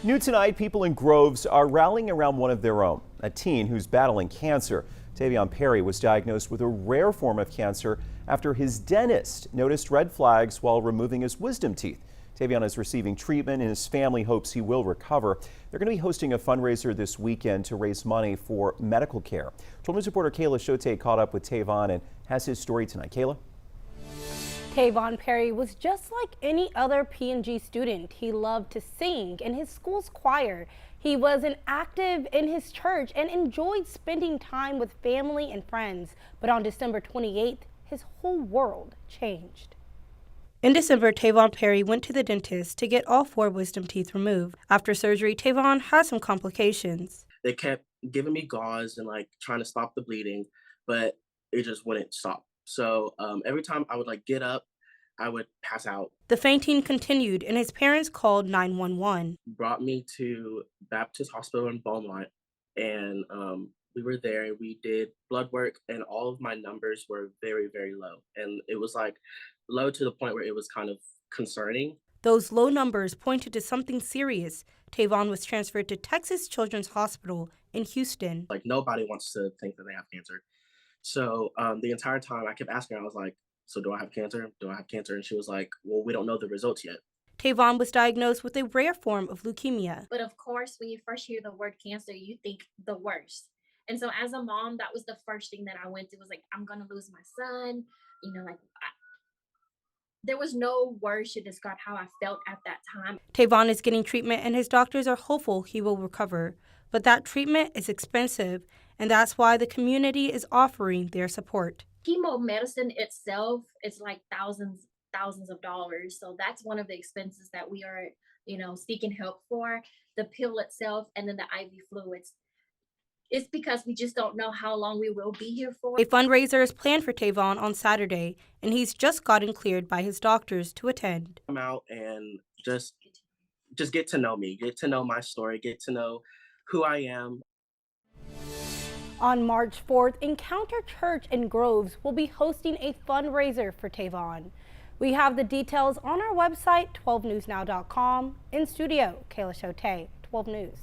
New tonight, people in Groves are rallying around one of their own, a teen who's battling cancer. Tae'Von Perry was diagnosed with a rare form of cancer after his dentist noticed red flags while removing his wisdom teeth. Tae'Von is receiving treatment and his family hopes he will recover. They're going to be hosting a fundraiser this weekend to raise money for medical care. 12 News reporter Kayla Shote caught up with Tae'Von and has his story tonight. Kayla? Tae'Von Perry was just like any other P&G student. He loved to sing in his school's choir. He was an active in his church and enjoyed spending time with family and friends. But on December 28th, his whole world changed. In December, Tae'Von Perry went to the dentist to get all 4 wisdom teeth removed. After surgery, Tae'Von had some complications. They kept giving me gauze and trying to stop the bleeding, but it just wouldn't stop. So every time I would get up, I would pass out. The fainting continued and his parents called 911. Brought me to Baptist Hospital in Beaumont, and we were there and we did blood work, and all of my numbers were very, very low. And it was low to the point where it was kind of concerning. Those low numbers pointed to something serious. Tae'Von was transferred to Texas Children's Hospital in Houston. Nobody wants to think that they have cancer. So the entire time I kept asking her, I was like, so do I have cancer? Do I have cancer? And she was like, well, we don't know the results yet. Tae'Von was diagnosed with a rare form of leukemia. But of course, when you first hear the word cancer, you think the worst. And so as a mom, that was the first thing that I went to was I'm going to lose my son. There was no words to describe how I felt at that time. Tae'Von is getting treatment and his doctors are hopeful he will recover. But that treatment is expensive, and that's why the community is offering their support. Chemo medicine itself is thousands of dollars. So that's one of the expenses that we are, seeking help for. The pill itself and then the IV fluids. It's because we just don't know how long we will be here for. A fundraiser is planned for Tae'Von on Saturday, and he's just gotten cleared by his doctors to attend. Come out and just get to know me, get to know my story, get to know who I am. On March 4th, Encounter Church in Groves will be hosting a fundraiser for Tae'Von. We have the details on our website, 12newsnow.com. In studio, Kayla Shote, 12 News.